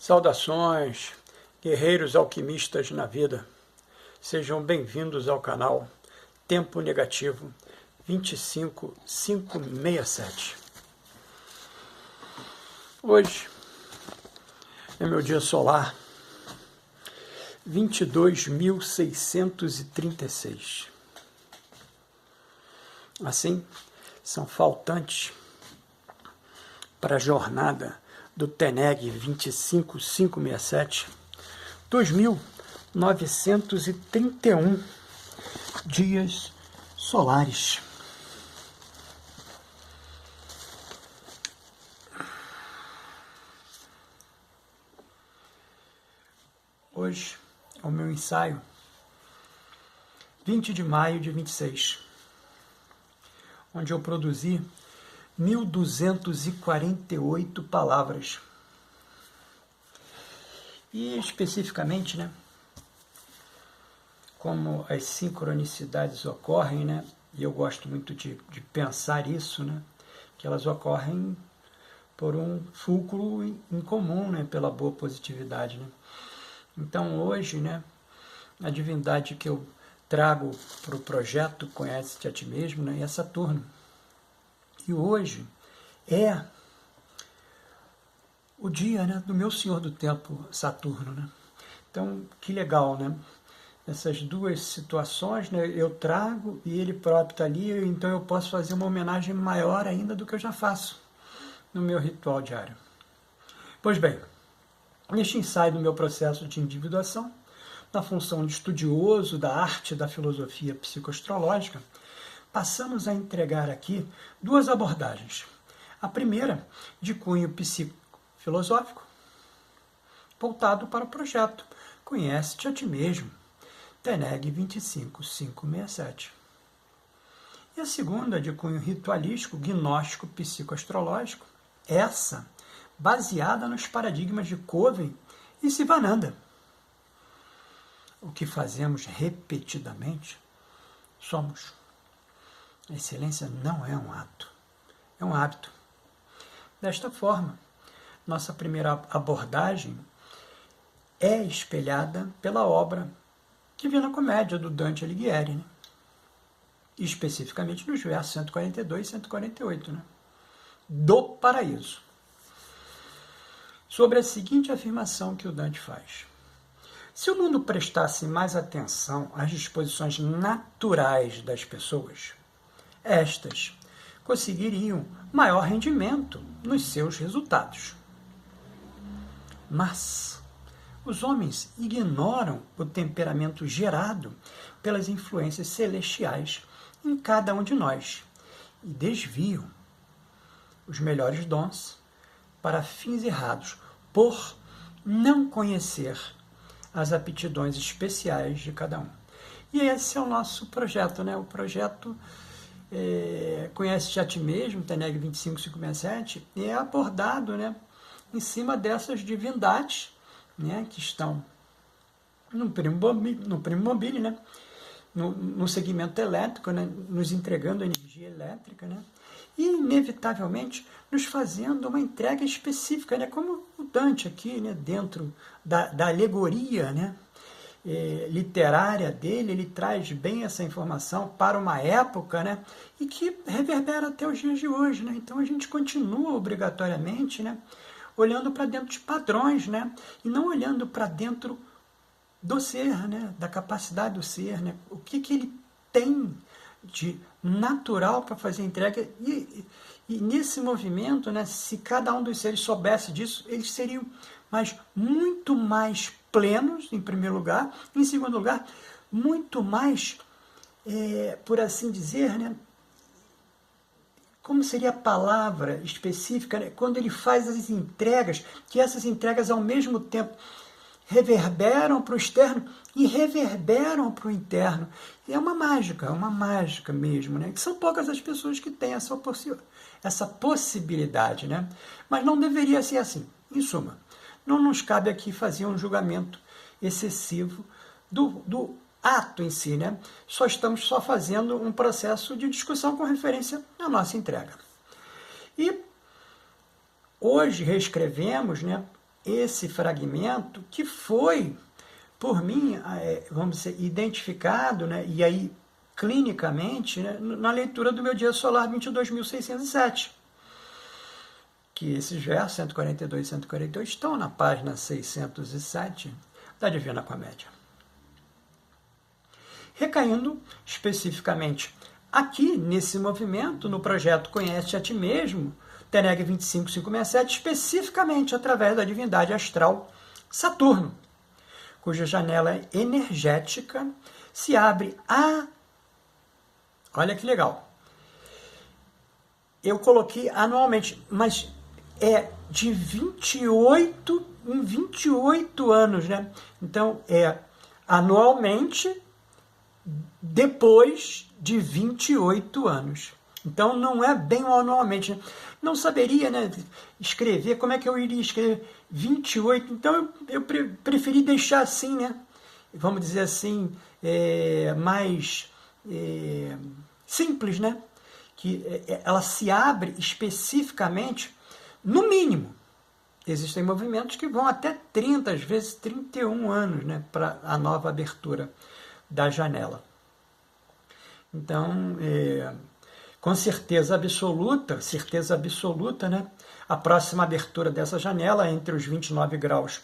Saudações, guerreiros alquimistas na vida. Sejam bem-vindos ao canal Tempo Negativo 25567. Hoje é meu dia solar 22.636. Assim, são faltantes para a jornada do TENEG 25567, 2.931 dias solares. Hoje é o meu ensaio, 20 de maio de 26, onde eu produzi 1.248 palavras. E especificamente, como as sincronicidades ocorrem, e eu gosto muito de pensar isso, que elas ocorrem por um fulcro em comum, pela boa positividade. Então hoje, a divindade que eu trago para o projeto Conhece-te a Ti Mesmo, é Saturno. E hoje é o dia do meu Senhor do Tempo, Saturno. Então, que legal, Essas duas situações, eu trago e ele próprio está ali, então eu posso fazer uma homenagem maior ainda do que eu já faço no meu ritual diário. Pois bem, neste ensaio do meu processo de individuação, na função de estudioso da arte da filosofia psicoastrológica, passamos a entregar aqui duas abordagens. A primeira, de cunho psicofilosófico, voltado para o projeto Conhece-te a Ti Mesmo, TENEG 25567. E a segunda, de cunho ritualístico, gnóstico psicoastrológico, essa baseada nos paradigmas de Coven e Sivananda. O que fazemos repetidamente somos. A excelência não é um ato, é um hábito. Desta forma, nossa primeira abordagem é espelhada pela obra Divina Comédia, do Dante Alighieri, especificamente nos versos 142 e 148, do Paraíso. Sobre a seguinte afirmação que o Dante faz: se o mundo prestasse mais atenção às disposições naturais das pessoas, estas conseguiriam maior rendimento nos seus resultados. Mas os homens ignoram o temperamento gerado pelas influências celestiais em cada um de nós e desviam os melhores dons para fins errados, por não conhecer as aptidões especiais de cada um. E esse é o nosso projeto, o projeto Conhece-te a Ti Mesmo, TENEG 25567, é abordado em cima dessas divindades que estão no primo mobile, no segmento elétrico, nos entregando energia elétrica, e inevitavelmente nos fazendo uma entrega específica, como o Dante aqui, dentro da alegoria, literária dele, ele traz bem essa informação para uma época, e que reverbera até os dias de hoje. Então a gente continua obrigatoriamente olhando para dentro de padrões, e não olhando para dentro do ser, da capacidade do ser, o que ele tem de natural para fazer entrega. E nesse movimento, se cada um dos seres soubesse disso, eles seriam muito mais plenos, em primeiro lugar, em segundo lugar, muito mais, por assim dizer, como seria a palavra específica, quando ele faz as entregas, que essas entregas ao mesmo tempo reverberam para o externo e reverberam para o interno. E é uma mágica mesmo, que são poucas as pessoas que têm essa possibilidade, Mas não deveria ser assim. Em suma, não nos cabe aqui fazer um julgamento excessivo do ato em si, Só estamos fazendo um processo de discussão com referência à nossa entrega. E hoje reescrevemos, esse fragmento que foi, por mim, vamos dizer, identificado, né, e aí clinicamente, né, na leitura do meu dia solar 22.607. Que esses versos, 142 e 148, estão na página 607 da Divina Comédia. Recaindo especificamente aqui nesse movimento, no projeto Conhece a Ti Mesmo, TENEG 25567, especificamente através da divindade astral Saturno, cuja janela energética se abre Olha que legal. Eu coloquei anualmente, mas é de 28 em 28 anos, né? Então, é anualmente depois de 28 anos. Então, não é bem anualmente. Né? Não saberia, né, escrever, como é que eu iria escrever 28? Então, eu preferi deixar assim, né? Vamos dizer assim, mais simples, né? Que ela se abre especificamente, no mínimo. Existem movimentos que vão até 30, às vezes 31 anos, né, para a nova abertura da janela. Então, com certeza absoluta, né, a próxima abertura dessa janela, entre os 29 graus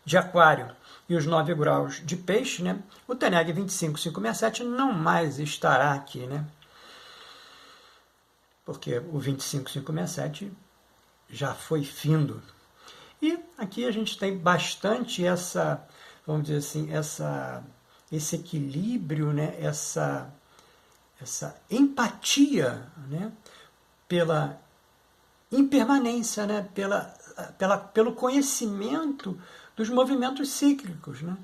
de Aquário e os 9 graus de Peixe, né, o TENEG 25567 não mais estará aqui, né, porque o 25567 já foi findo. E aqui a gente tem bastante vamos dizer assim, esse equilíbrio, né, essa empatia, né, pela impermanência, né, pelo conhecimento dos movimentos cíclicos. Né?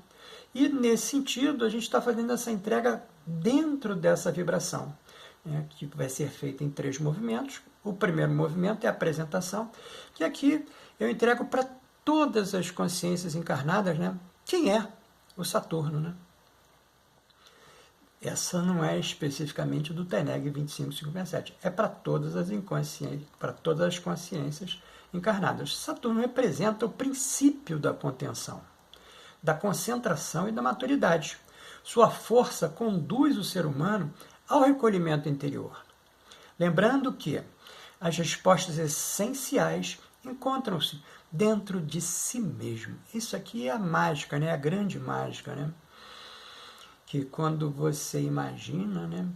E, nesse sentido, a gente está fazendo essa entrega dentro dessa vibração, né, que vai ser feita em 3 movimentos. O primeiro movimento é a apresentação, que aqui eu entrego para todas as consciências encarnadas, né, quem é o Saturno. Né? Essa não é especificamente do TENEG 25567, é para todas as inconsciências, para todas as consciências encarnadas. Saturno representa o princípio da contenção, da concentração e da maturidade. Sua força conduz o ser humano ao recolhimento interior. Lembrando que as respostas essenciais encontram-se dentro de si mesmo. Isso aqui é a mágica, né? A grande mágica, né? Que quando você imagina, né,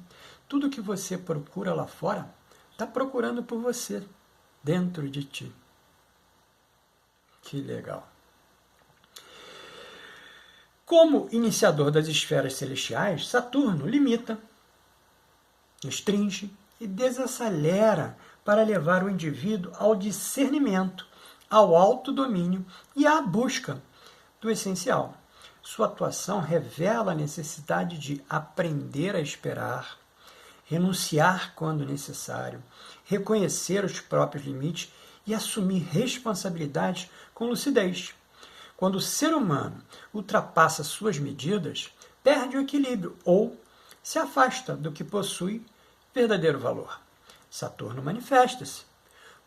tudo que você procura lá fora, está procurando por você, dentro de ti. Que legal. Como iniciador das esferas celestiais, Saturno limita, restringe e desacelera para levar o indivíduo ao discernimento, ao autodomínio e à busca do essencial. Sua atuação revela a necessidade de aprender a esperar, renunciar quando necessário, reconhecer os próprios limites e assumir responsabilidades com lucidez. Quando o ser humano ultrapassa suas medidas, perde o equilíbrio ou se afasta do que possui verdadeiro valor. Saturno manifesta-se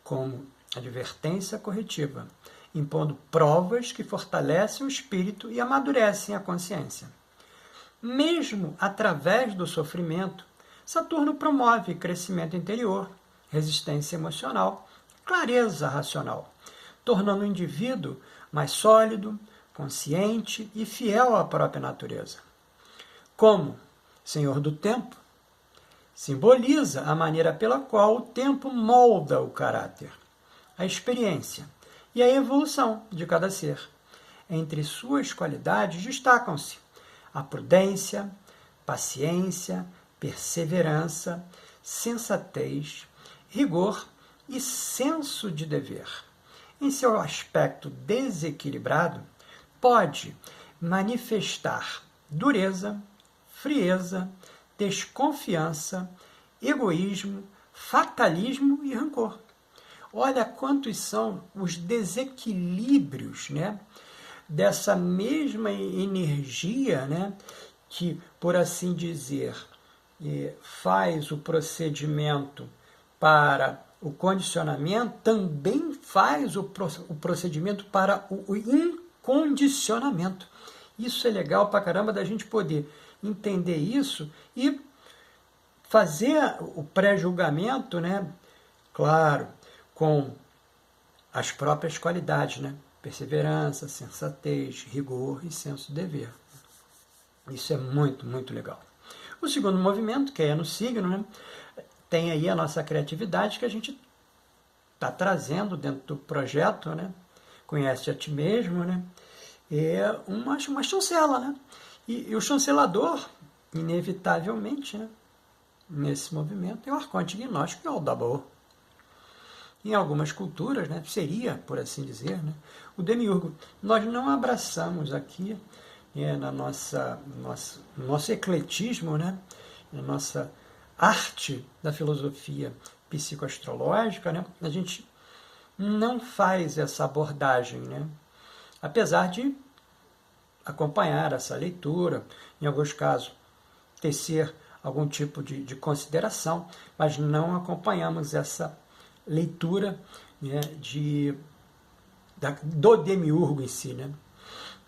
como advertência corretiva, impondo provas que fortalecem o espírito e amadurecem a consciência. Mesmo através do sofrimento, Saturno promove crescimento interior, resistência emocional, clareza racional, tornando o indivíduo mais sólido, consciente e fiel à própria natureza. Como Senhor do Tempo, simboliza a maneira pela qual o tempo molda o caráter, a experiência e a evolução de cada ser. Entre suas qualidades destacam-se a prudência, paciência, perseverança, sensatez, rigor e senso de dever. Em seu aspecto desequilibrado, pode manifestar dureza, frieza, desconfiança, egoísmo, fatalismo e rancor. Olha quantos são os desequilíbrios, né, dessa mesma energia, né, que, por assim dizer, faz o procedimento para o condicionamento também faz o procedimento para o incondicionamento. Isso é legal pra caramba da gente poder entender isso e fazer o pré-julgamento, né? Claro, com as próprias qualidades, né? Perseverança, sensatez, rigor e senso de dever. Isso é muito, muito legal. O segundo movimento, que é no signo, né? Tem aí a nossa criatividade que a gente está trazendo dentro do projeto, né? Conhece a ti mesmo, né? É uma chancela, né? E o chancelador, inevitavelmente, né? Nesse movimento, é o arconte gnóstico, que é o Aldabaoth. Em algumas culturas, né? Seria, por assim dizer, né? O demiurgo. Nós não abraçamos aqui, no nosso ecletismo, né? Na nossa arte da filosofia psicoastrológica, né? A gente não faz essa abordagem, né? Apesar de acompanhar essa leitura, em alguns casos, tecer algum tipo de consideração, mas não acompanhamos essa leitura, né, do demiurgo em si, né?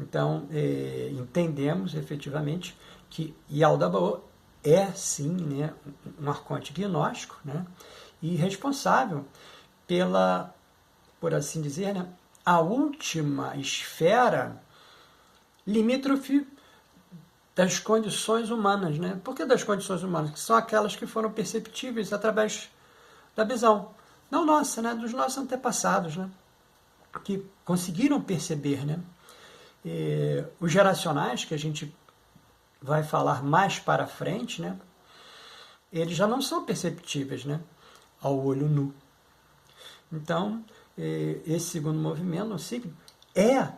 Então, entendemos efetivamente que Aldabaoth é, sim, né, um arconte gnóstico, né, e responsável pela, por assim dizer, né, a última esfera limítrofe das condições humanas, né? Por que das condições humanas? Que são aquelas que foram perceptíveis através da visão. Não nossa, né? Dos nossos antepassados, né? Que conseguiram perceber, né? Os geracionais, que a gente vai falar mais para frente, né? Eles já não são perceptíveis, né? Ao olho nu. Então, esse segundo movimento, o signo, é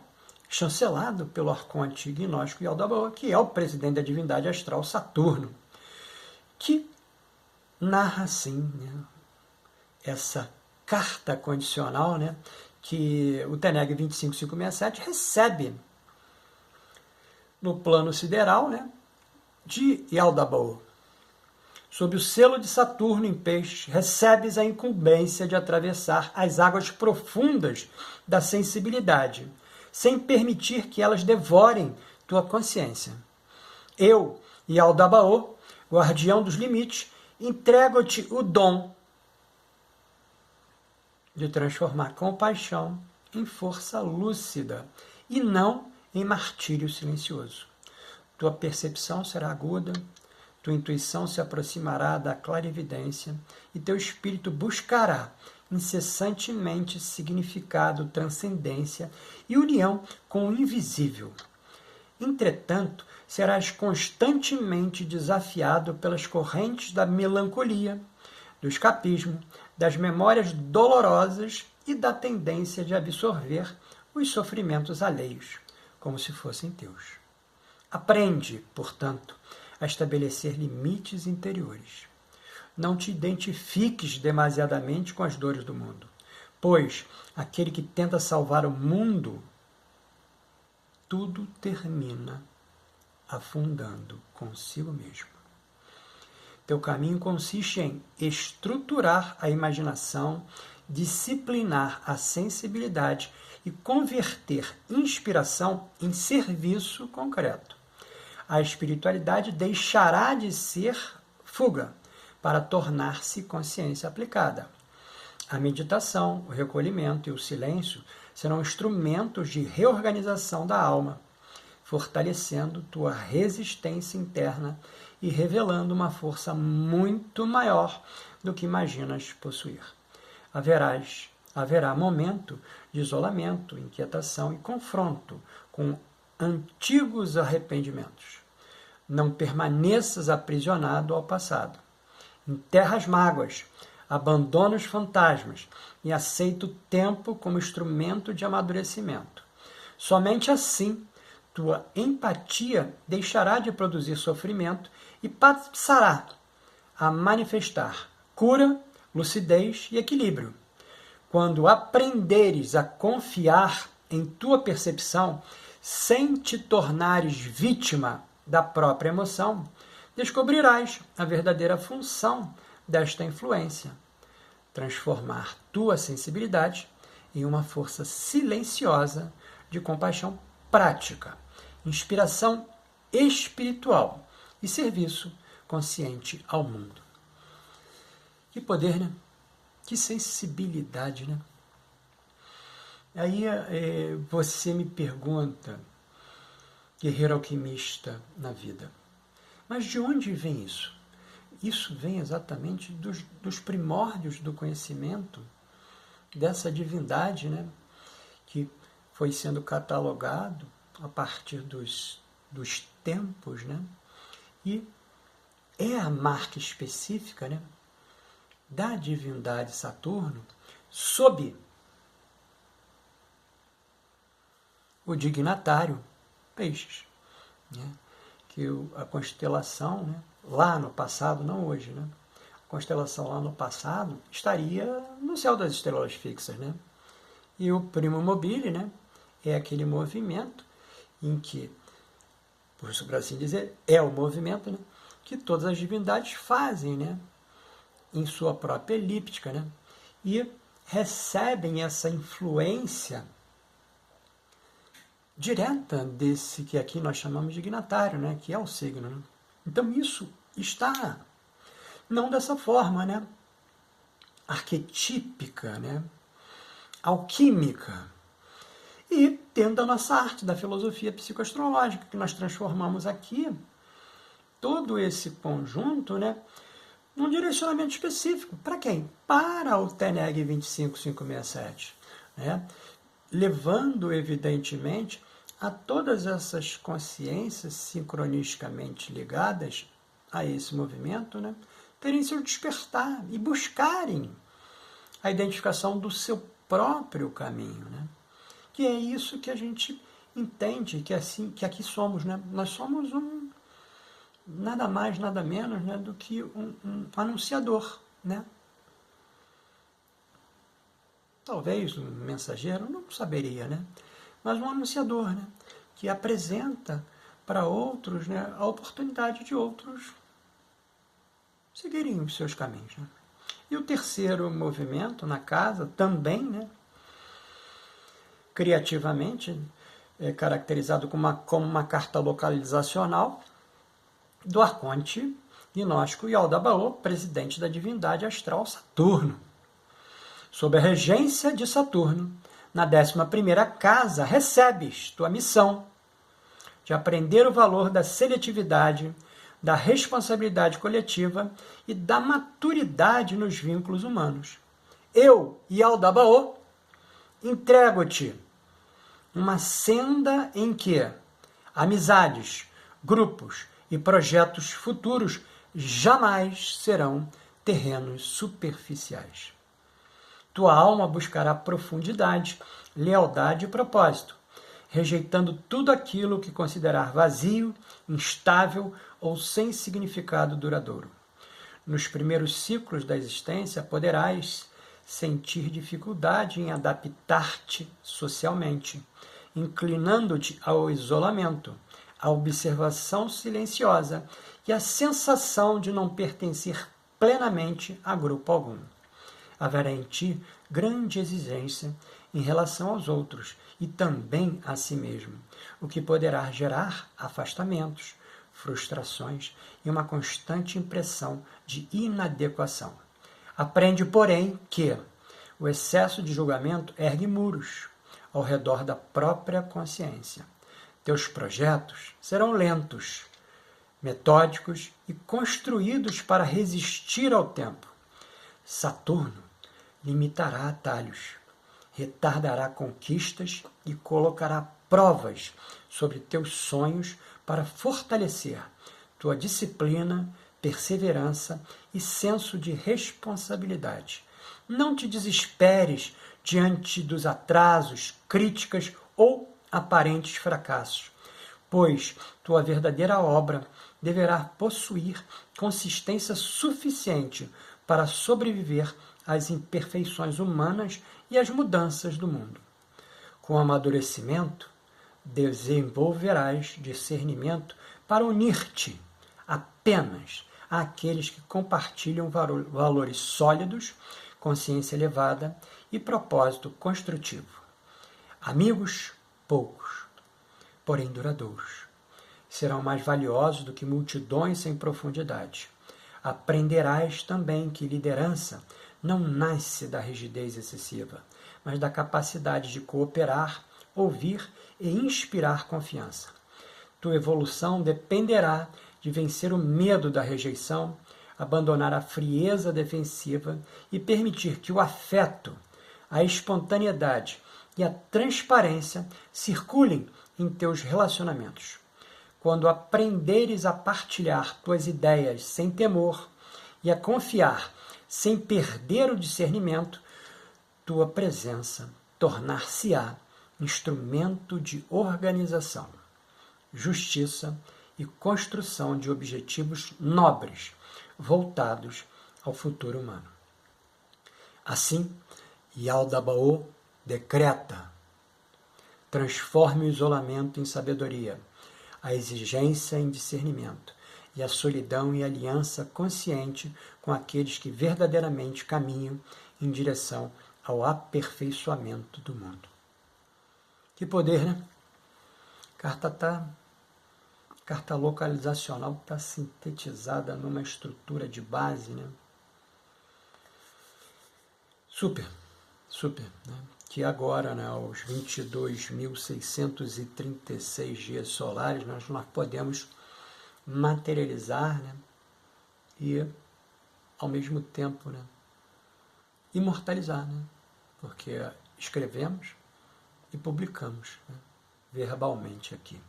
chancelado pelo arconte gnóstico e Aldabaoth, que é o presidente da divindade astral Saturno, que narra assim, né, essa carta condicional, né, que o Teneg 25567 recebe no plano sideral, né, de Aldabaoth. Sob o selo de Saturno em peixe, recebes a incumbência de atravessar as águas profundas da sensibilidade, sem permitir que elas devorem tua consciência. Eu, Aldabaoth, guardião dos limites, entrego-te o dom de transformar compaixão em força lúcida e não em martírio silencioso. Tua percepção será aguda, tua intuição se aproximará da clarividência e teu espírito buscará incessantemente significado, transcendência e união com o invisível. Entretanto, serás constantemente desafiado pelas correntes da melancolia, do escapismo, das memórias dolorosas e da tendência de absorver os sofrimentos alheios, como se fossem teus. Aprende, portanto, a estabelecer limites interiores. Não te identifiques demasiadamente com as dores do mundo, pois aquele que tenta salvar o mundo, tudo termina afundando consigo mesmo. Teu caminho consiste em estruturar a imaginação, disciplinar a sensibilidade e converter inspiração em serviço concreto. A espiritualidade deixará de ser fuga para tornar-se consciência aplicada. A meditação, o recolhimento e o silêncio serão instrumentos de reorganização da alma, fortalecendo tua resistência interna e revelando uma força muito maior do que imaginas possuir. Haverá momento de isolamento, inquietação e confronto com antigos arrependimentos. Não permaneças aprisionado ao passado. Enterra as mágoas, abandona os fantasmas e aceita o tempo como instrumento de amadurecimento. Somente assim, tua empatia deixará de produzir sofrimento e passará a manifestar cura, lucidez e equilíbrio. Quando aprenderes a confiar em tua percepção, sem te tornares vítima da própria emoção, descobrirás a verdadeira função desta influência. transformar tua sensibilidade em uma força silenciosa de compaixão prática, inspiração espiritual e serviço consciente ao mundo. Que poder, né? Que sensibilidade, né? Aí você me pergunta, guerreiro alquimista na vida, mas de onde vem isso? Isso vem exatamente dos primórdios do conhecimento dessa divindade, né? Que foi sendo catalogado a partir dos tempos, né? E é a marca específica, né, da divindade Saturno sob o dignatário Peixes, né? Que a constelação, né, lá no passado, não hoje, né? A constelação lá no passado estaria no céu das estrelas fixas, né? E o primo mobile, né, é aquele movimento em que, por assim dizer, é o movimento, né, que todas as divindades fazem, né, em sua própria elíptica, né, e recebem essa influência direta desse que aqui nós chamamos de dignatário, né, que é o signo, né? Então isso está não dessa forma, né, arquetípica, né, alquímica, e dentro da nossa arte, da filosofia psicoastrológica, que nós transformamos aqui todo esse conjunto, né, num direcionamento específico. Para quem? Para o TENEG 25567, né, levando, evidentemente, a todas essas consciências sincronisticamente ligadas a esse movimento, né, terem seu despertar e buscarem a identificação do seu próprio caminho, né? Que é isso que a gente entende, que aqui somos, né? Nós somos nada mais, nada menos, né, do que um anunciador, né? Talvez um mensageiro, não saberia, né? Mas um anunciador, né, que apresenta para outros, né, a oportunidade de outros seguirem os seus caminhos, né? E o terceiro movimento na casa também, né, criativamente, é caracterizado como uma carta localizacional do arconte gnóstico Yaldabaoth, presidente da divindade astral Saturno. Sob a regência de Saturno, na 11ª casa, recebes tua missão de aprender o valor da seletividade, da responsabilidade coletiva e da maturidade nos vínculos humanos. Eu, Yaldabaoth, entrego-te uma senda em que amizades, grupos e projetos futuros jamais serão terrenos superficiais. Tua alma buscará profundidade, lealdade e propósito, rejeitando tudo aquilo que considerar vazio, instável ou sem significado duradouro. Nos primeiros ciclos da existência, poderás sentir dificuldade em adaptar-te socialmente, inclinando-te ao isolamento, à observação silenciosa e à sensação de não pertencer plenamente a grupo algum. Haverá em ti grande exigência em relação aos outros e também a si mesmo, o que poderá gerar afastamentos, frustrações e uma constante impressão de inadequação. Aprende, porém, que o excesso de julgamento ergue muros ao redor da própria consciência. Teus projetos serão lentos, metódicos e construídos para resistir ao tempo. Saturno limitará atalhos, retardará conquistas e colocará provas sobre teus sonhos para fortalecer tua disciplina, perseverança e senso de responsabilidade. Não te desesperes diante dos atrasos, críticas ou aparentes fracassos, pois tua verdadeira obra deverá possuir consistência suficiente para sobreviver às imperfeições humanas e às mudanças do mundo. Com amadurecimento, desenvolverás discernimento para unir-te apenas àqueles que compartilham valores sólidos consciência elevada e propósito construtivo. Amigos, poucos, porém duradouros. Serão mais valiosos do que multidões sem profundidade. Aprenderás também que liderança não nasce da rigidez excessiva, mas da capacidade de cooperar, ouvir e inspirar confiança. Tua evolução dependerá de vencer o medo da rejeição, abandonar a frieza defensiva e permitir que o afeto, a espontaneidade e a transparência circulem em teus relacionamentos. Quando aprenderes a partilhar tuas ideias sem temor e a confiar sem perder o discernimento, tua presença tornar-se-á instrumento de organização, justiça e construção de objetivos nobres, voltados ao futuro humano. Assim, Yaldabaoth decreta: transforme o isolamento em sabedoria, a exigência em discernimento e a solidão em aliança consciente com aqueles que verdadeiramente caminham em direção ao aperfeiçoamento do mundo. Que poder, né? Carta localizacional está sintetizada numa estrutura de base, né? Super, né? Que agora, né, aos 22.636 dias solares, nós podemos materializar, né, e, ao mesmo tempo, né, imortalizar, né, porque escrevemos e publicamos, né, verbalmente aqui.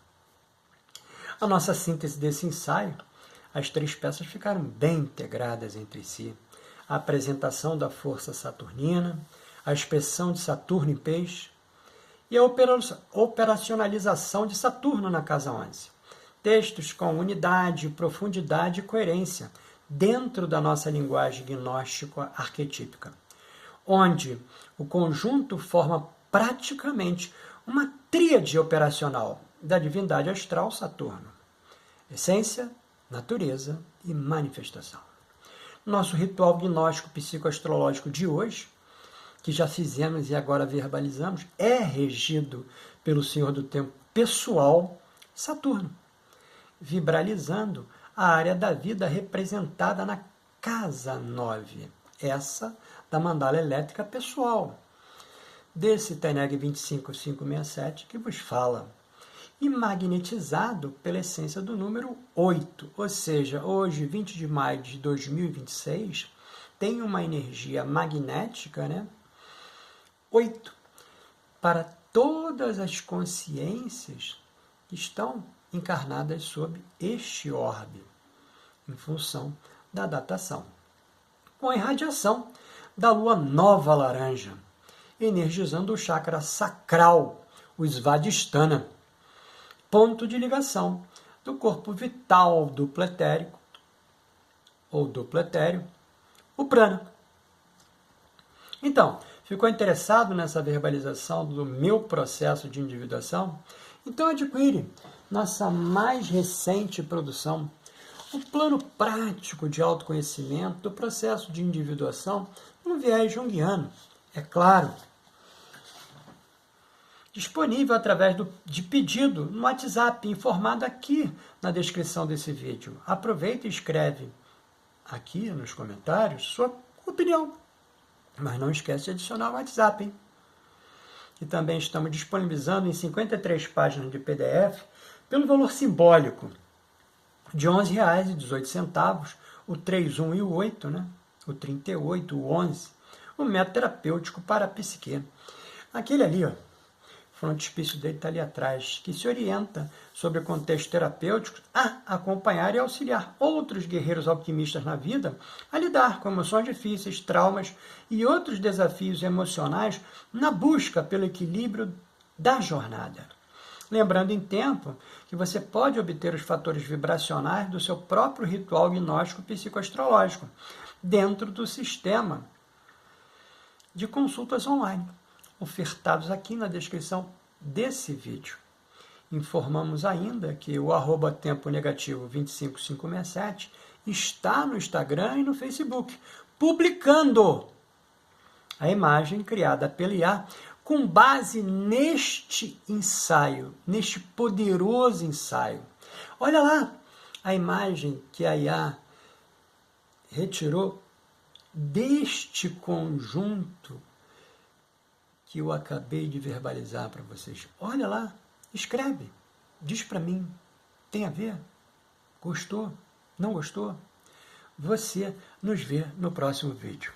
A nossa síntese desse ensaio, as 3 peças ficaram bem integradas entre si. A apresentação da força saturnina, a expressão de Saturno em peixe e a operacionalização de Saturno na casa 11. Textos com unidade, profundidade e coerência dentro da nossa linguagem gnóstico-arquetípica, onde o conjunto forma praticamente uma tríade operacional da divindade astral Saturno: essência, natureza e manifestação. Nosso ritual gnóstico psicoastrológico de hoje, que já fizemos e agora verbalizamos, é regido pelo Senhor do Tempo pessoal Saturno, vibralizando a área da vida representada na casa 9, essa da mandala elétrica pessoal, desse Teneg 25567 que vos fala, e magnetizado pela essência do número 8, ou seja, hoje, 20 de maio de 2026, tem uma energia magnética, né? 8, para todas as consciências que estão encarnadas sob este orbe, em função da datação, com a irradiação da lua nova laranja, energizando o chakra sacral, o Svadhisthana, ponto de ligação do corpo vital duplo etérico, ou duplo etéreo, o prana. Então, ficou interessado nessa verbalização do meu processo de individuação? Então adquire nossa mais recente produção, o plano prático de autoconhecimento do processo de individuação no viés junguiano, é claro. Disponível através de pedido no WhatsApp, informado aqui na descrição desse vídeo. Aproveita e escreve aqui nos comentários sua opinião. Mas não esquece de adicionar o WhatsApp, hein? E também estamos disponibilizando em 53 páginas de PDF, pelo valor simbólico de R$ 11,18, o 31 e o 8, né? O 38, o 11, o método terapêutico para a psique. Aquele ali, ó, o frontispício dele está ali atrás, que se orienta sobre o contexto terapêutico a acompanhar e auxiliar outros guerreiros alquimistas na vida a lidar com emoções difíceis, traumas e outros desafios emocionais na busca pelo equilíbrio da jornada. Lembrando em tempo que você pode obter os fatores vibracionais do seu próprio ritual gnóstico psicoastrológico dentro do sistema de consultas online, ofertados aqui na descrição desse vídeo. Informamos ainda que o @tempo-negativo 25567 está no Instagram e no Facebook, publicando a imagem criada pela IA com base neste ensaio, neste poderoso ensaio. Olha lá a imagem que a IA retirou deste conjunto que eu acabei de verbalizar para vocês. Olha lá, escreve, diz para mim, tem a ver? Gostou? Não gostou? Você nos vê no próximo vídeo.